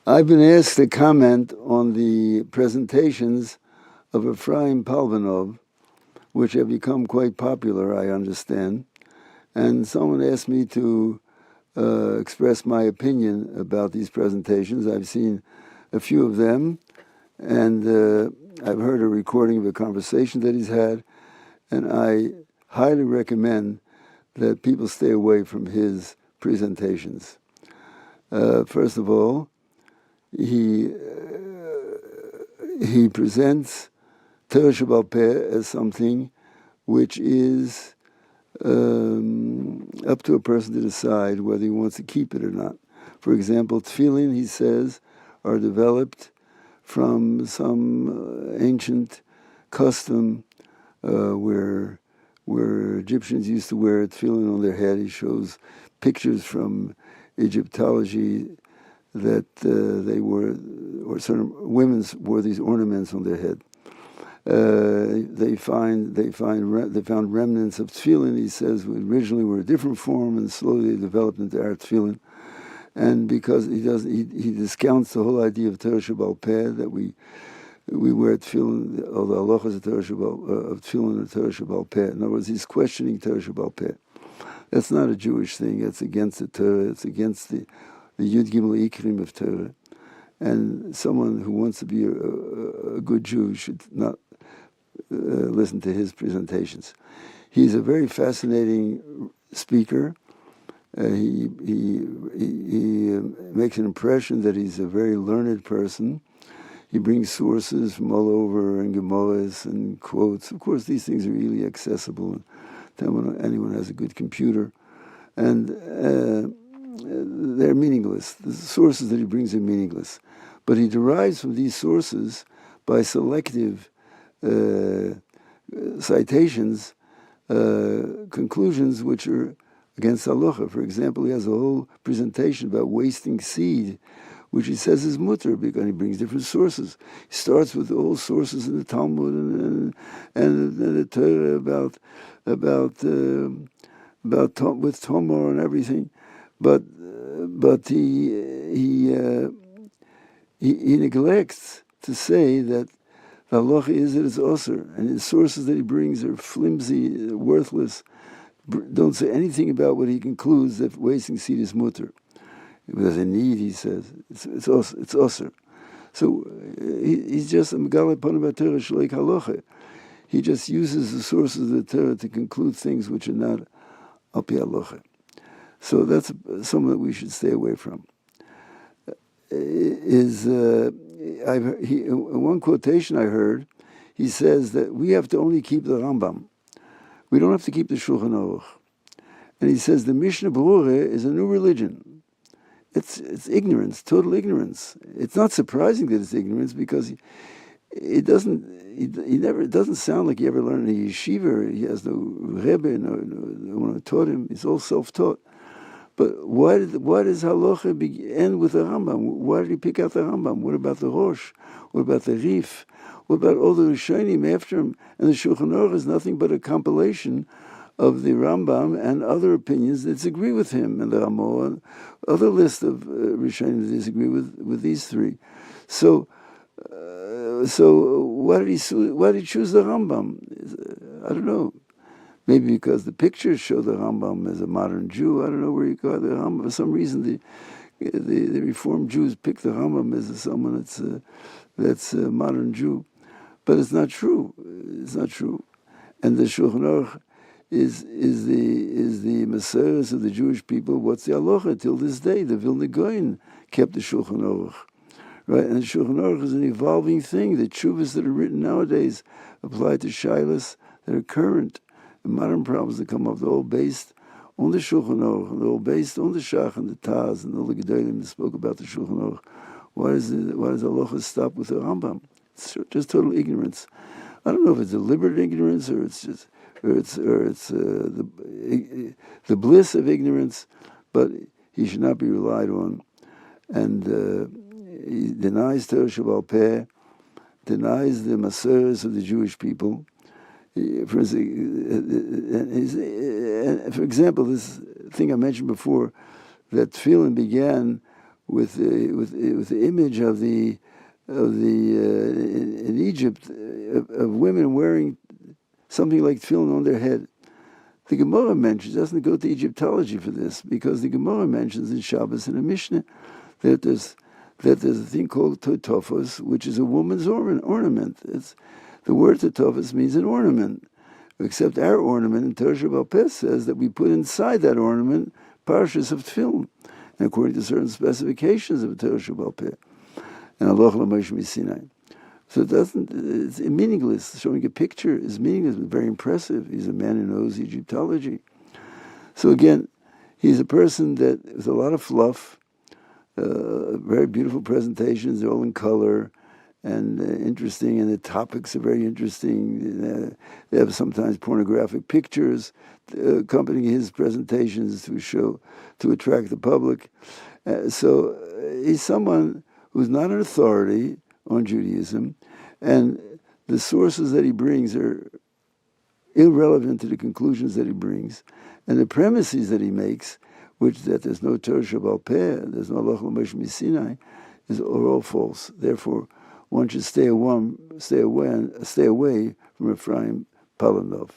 I've been asked to comment on the presentations of Efraim Palvanov, which have become quite popular, I understand. And someone asked me to express my opinion about these presentations. I've seen a few of them, and I've heard a recording of a conversation that he's had, and I highly recommend that people stay away from his presentations. First of all, he presents Torah Sheba'al Peh as something which is up to a person to decide whether he wants to keep it or not. For example, tefillin, he says, are developed from some ancient custom where Egyptians used to wear tefillin on their head. He shows pictures from Egyptology that they wore, or certain women wore these ornaments on their head. They found remnants of tefillin. He says originally were a different form, and slowly they developed into our tefillin. And because he discounts the whole idea of Torah Sheba'al Peh, that we wear tefillin, or the halachas of tefillin and Torah Sheba'al Peh. In other words, he's questioning Torah Sheba'al Peh. That's not a Jewish thing. It's against the Torah. It's against the Yud Gimel Ikrim of Torah. And someone who wants to be a good Jew should not listen to his presentations. He's a very fascinating speaker. He makes an impression that he's a very learned person. He brings sources from all over and Gemaras and quotes. Of course, these things are really accessible to anyone who has a good computer. And they're meaningless. The sources that he brings are meaningless. But he derives from these sources by selective citations, conclusions which are against halacha. For example, he has a whole presentation about wasting seed, which he says is mutter, because he brings different sources. He starts with all sources in the Talmud and the Torah with Tomar and everything, but he neglects to say that the halacha is that it's osur, and the sources that he brings are flimsy, worthless, don't say anything about what he concludes that wasting seed is mutter. There's a need, he says. It's osur. So he's just a megaleh panav Torah shleik halacha. He just uses the sources of the Torah to conclude things which are not al pi halacha. So that's something that we should stay away from. In one quotation I heard, he says that we have to only keep the Rambam. We don't have to keep the Shulchan Aruch. And he says the Mishnah Berurah is a new religion. It's ignorance, total ignorance. It's not surprising that it's ignorance, because it doesn't sound like he ever learned in a yeshiva. He has no rebbe, no one who taught him. He's all self-taught. But why does halacha end with the Rambam? Why did he pick out the Rambam? What about the Rosh? What about the Rif? What about all the Rishonim after him? And the Shulchan Aruch is nothing but a compilation of the Rambam and other opinions that disagree with him, and the Ramo, and other list of Rishonim that disagree with these three. So why did he choose the Rambam? I don't know. Maybe because the pictures show the Rambam as a modern Jew. I don't know where he got the Rambam. For some reason, the Reformed Jews pick the Rambam as someone that's a modern Jew. But it's not true. It's not true. And the Shulchan Aruch is the Maseres of the Jewish people. What's the halacha? Till this day, the Vilna Gaon kept the Shulchan Aruch. Right? And the Shulchan Aruch is an evolving thing. The tshuvas that are written nowadays apply to shilas that are current. The modern problems that come up, they're all based on the Shulchan Aruch, and they're all based on the Shach and the Taz and all the Gedolim that spoke about the Shulchan Aruch. Why does halacha stop with the Rambam? It's just total ignorance. I don't know if it's deliberate ignorance or it's the bliss of ignorance, but he should not be relied on. And he denies Torah Sheba'al Peh, denies the Maseres of the Jewish people. For example, this thing I mentioned before, that tefillin began with the image of the in Egypt of women wearing something like tefillin on their head. The Gemara mentions, doesn't go to Egyptology for this, because the Gemara mentions in Shabbos and the Mishnah that there's a thing called totofos, which is a woman's ornament. The word totofos means an ornament, except our ornament in Torah Sheba'al Peh says that we put inside that ornament parshas of tefillin, and according to certain specifications of Torah Sheba'al Peh, and Allah L'Moshe Sinai. So it's meaningless. Showing a picture is meaningless, but very impressive. He's a man who knows Egyptology. So again, he's a person that with a lot of fluff, very beautiful presentations, they're all in color and interesting, and the topics are very interesting. They have sometimes pornographic pictures accompanying his presentations to attract the public. So he's someone who's not an authority on Judaism, and the sources that he brings are irrelevant to the conclusions that he brings, and the premises that he makes, which that there's no Torah Sheba'al Peh, there's no halacha l'Moshe Sinai, are all false. Therefore, one should stay away from Efraim Palvanov.